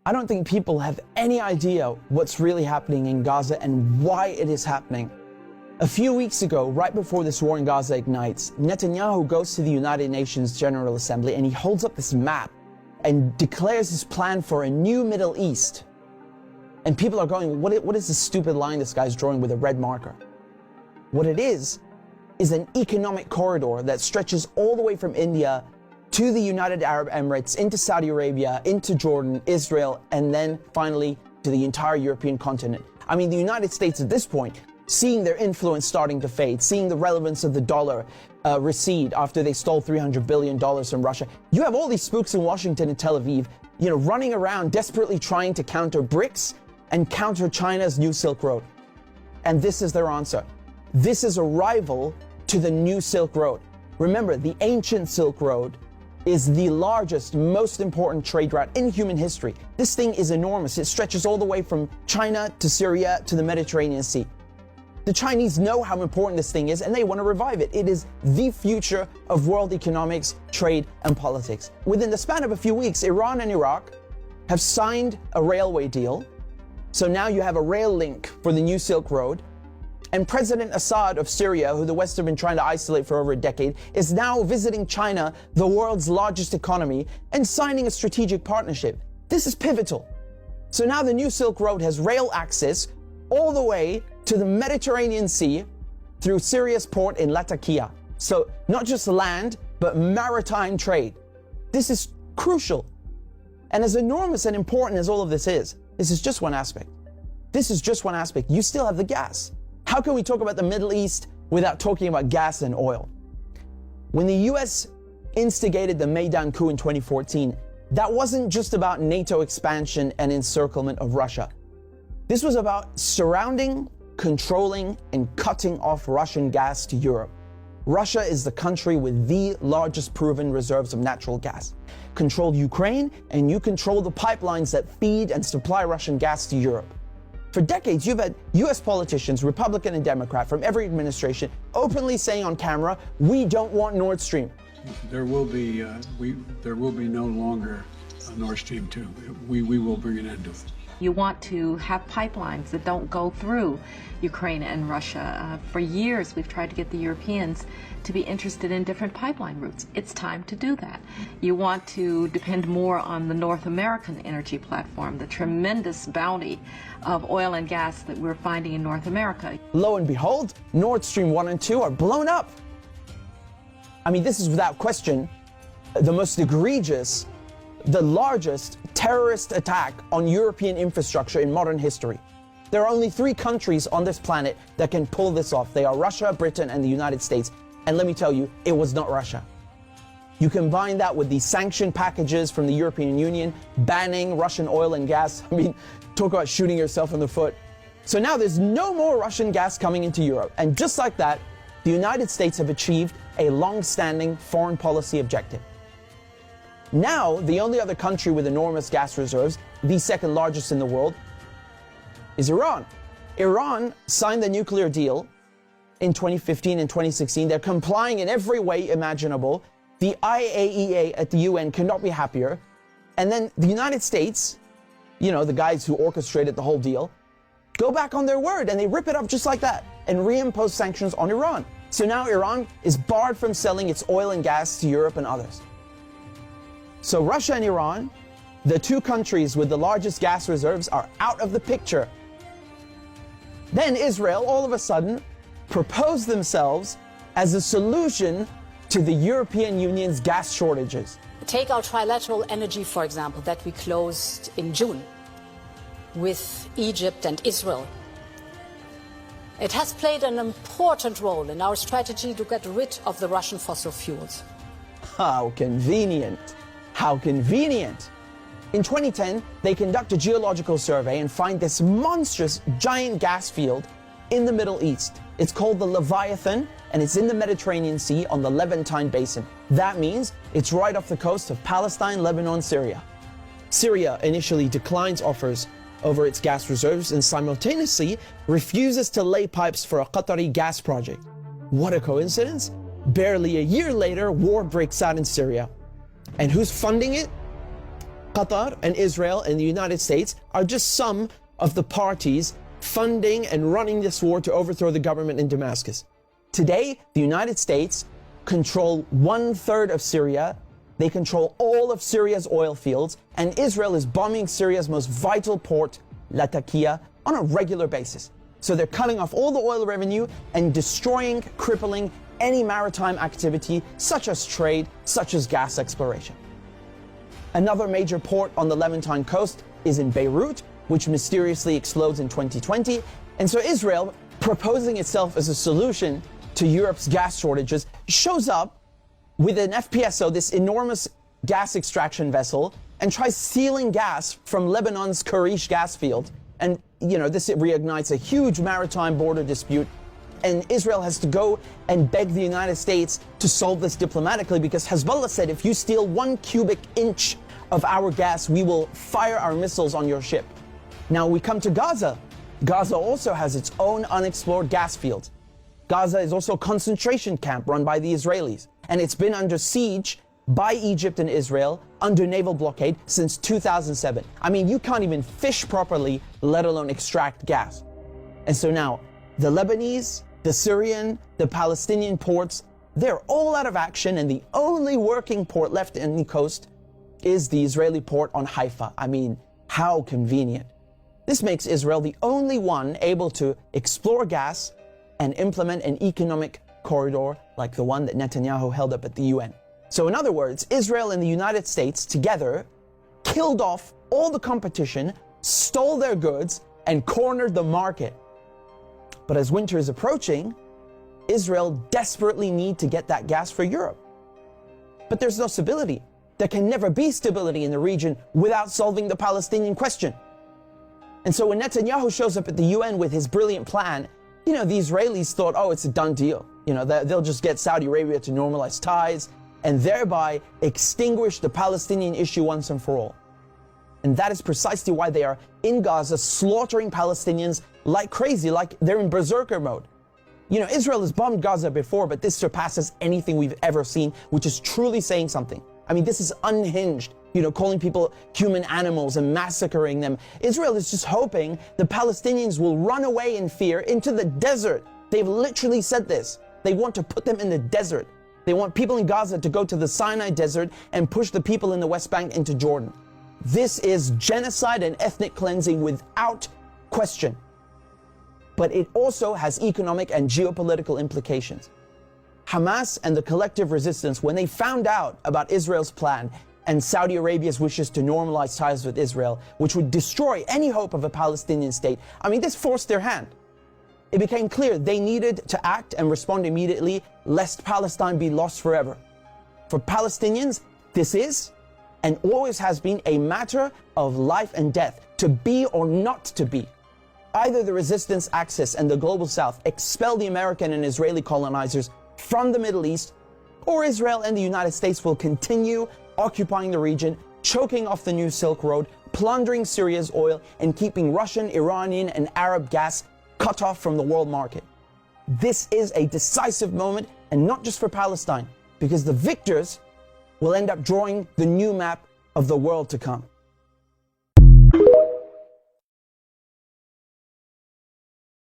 I don't think people have any idea what's really happening in Gaza and why it is happening. A few weeks ago, right before this war in Gaza ignites, Netanyahu goes to the United Nations General Assembly and he holds up this map and declares his plan for a new Middle East. And people are going, what is this stupid line this guy's drawing with a red marker? What it is an economic corridor that stretches all the way from India to the United Arab Emirates, into Saudi Arabia, into Jordan, Israel, and then finally to the entire European continent. I mean, the United States at this point, seeing their influence starting to fade, seeing the relevance of the dollar recede after they stole $300 billion from Russia. You have all these spooks in Washington and Tel Aviv, running around desperately trying to counter BRICS and counter China's new Silk Road. And this is their answer. This is a rival to the new Silk Road. Remember, the ancient Silk Road is the largest, most important trade route in human history. This thing is enormous. It stretches all the way from China to Syria to the Mediterranean Sea. The Chinese know how important this thing is and they want to revive it. It is the future of world economics, trade, and politics. Within the span of a few weeks, Iran and Iraq have signed a railway deal. So now you have a rail link for the new Silk Road. And President Assad of Syria, who the West have been trying to isolate for over a decade, is now visiting China, the world's largest economy, and signing a strategic partnership. This is pivotal. So now the new Silk Road has rail access all the way to the Mediterranean Sea through Syria's port in Latakia. So not just land, but maritime trade. This is crucial. And as enormous and important as all of this is just one aspect. This is just one aspect. You still have the gas. How can we talk about the Middle East without talking about gas and oil? When the US instigated the Maidan coup in 2014, that wasn't just about NATO expansion and encirclement of Russia. This was about surrounding, controlling, and cutting off Russian gas to Europe. Russia is the country with the largest proven reserves of natural gas. Control Ukraine, and you control the pipelines that feed and supply Russian gas to Europe. For decades, you've had US politicians, Republican and Democrat, from every administration, openly saying on camera, we don't want Nord Stream. There will be no longer a Nord Stream 2. We will bring an end to it. You want to have pipelines that don't go through Ukraine and Russia. For years, we've tried to get the Europeans to be interested in different pipeline routes. It's time to do that. You want to depend more on the North American energy platform, the tremendous bounty of oil and gas that we're finding in North America. Lo and behold, Nord Stream 1 and 2 are blown up. I mean, this is without question the most egregious, the largest terrorist attack on European infrastructure in modern history. There are only 3 countries on this planet that can pull this off. They are Russia, Britain, and the United States. And let me tell you, it was not Russia. You combine that with the sanction packages from the European Union, banning Russian oil and gas. I mean, talk about shooting yourself in the foot. So now there's no more Russian gas coming into Europe. And just like that, the United States have achieved a long-standing foreign policy objective. Now, the only other country with enormous gas reserves, the second largest in the world, is Iran. Iran signed the nuclear deal in 2015 and 2016. They're complying in every way imaginable. The IAEA at the UN cannot be happier. And then the United States, the guys who orchestrated the whole deal, go back on their word and they rip it up just like that and reimpose sanctions on Iran. So now Iran is barred from selling its oil and gas to Europe and others. So Russia and Iran, the 2 countries with the largest gas reserves, are out of the picture. Then Israel, all of a sudden, proposed themselves as a solution to the European Union's gas shortages. Take our trilateral energy, for example, that we closed in June with Egypt and Israel. It has played an important role in our strategy to get rid of the Russian fossil fuels. How convenient. How convenient. In 2010, they conduct a geological survey and find this monstrous giant gas field in the Middle East. It's called the Leviathan, and it's in the Mediterranean Sea on the Levantine Basin. That means it's right off the coast of Palestine, Lebanon, Syria. Syria initially declines offers over its gas reserves and simultaneously refuses to lay pipes for a Qatari gas project. What a coincidence! Barely a year later, war breaks out in Syria. And who's funding it? Qatar and Israel and the United States are just some of the parties funding and running this war to overthrow the government in Damascus. Today, the United States control 1/3 of Syria. They control all of Syria's oil fields, and Israel is bombing Syria's most vital port, Latakia, on a regular basis. So they're cutting off all the oil revenue and destroying, crippling any maritime activity, such as trade, such as gas exploration. Another major port on the Levantine coast is in Beirut, which mysteriously explodes in 2020. And so Israel, proposing itself as a solution to Europe's gas shortages, shows up with an FPSO, this enormous gas extraction vessel, and tries stealing gas from Lebanon's Karish gas field. And, this reignites a huge maritime border dispute. And Israel has to go and beg the United States to solve this diplomatically, because Hezbollah said, if you steal 1 cubic inch of our gas, we will fire our missiles on your ship. Now we come to Gaza. Gaza also has its own unexplored gas fields. Gaza is also a concentration camp run by the Israelis, and it's been under siege by Egypt and Israel under naval blockade since 2007. I mean, you can't even fish properly, let alone extract gas. And so now, the Lebanese, the Syrian, the Palestinian ports, they're all out of action, and the only working port left in the coast is the Israeli port on Haifa. I mean, how convenient. This makes Israel the only one able to explore gas and implement an economic corridor like the one that Netanyahu held up at the UN. So in other words, Israel and the United States together killed off all the competition, stole their goods, and cornered the market. But as winter is approaching, Israel desperately needs to get that gas for Europe. But there's no stability. There can never be stability in the region without solving the Palestinian question. And so when Netanyahu shows up at the UN with his brilliant plan, the Israelis thought, oh, it's a done deal. They'll just get Saudi Arabia to normalize ties and thereby extinguish the Palestinian issue once and for all. And that is precisely why they are in Gaza slaughtering Palestinians like crazy, like they're in berserker mode. Israel has bombed Gaza before, but this surpasses anything we've ever seen, which is truly saying something. I mean, this is unhinged, calling people human animals and massacring them. Israel is just hoping the Palestinians will run away in fear into the desert. They've literally said this. They want to put them in the desert. They want people in Gaza to go to the Sinai desert and push the people in the West Bank into Jordan. This is genocide and ethnic cleansing without question. But it also has economic and geopolitical implications. Hamas and the collective resistance, when they found out about Israel's plan and Saudi Arabia's wishes to normalize ties with Israel, which would destroy any hope of a Palestinian state, this forced their hand. It became clear they needed to act and respond immediately, lest Palestine be lost forever. For Palestinians, this is and always has been a matter of life and death, to be or not to be. Either the resistance axis and the global south expel the American and Israeli colonizers from the Middle East, or Israel and the United States will continue occupying the region, choking off the new Silk Road, plundering Syria's oil, and keeping Russian, Iranian, and Arab gas cut off from the world market. This is a decisive moment, and not just for Palestine, because the victors will end up drawing the new map of the world to come.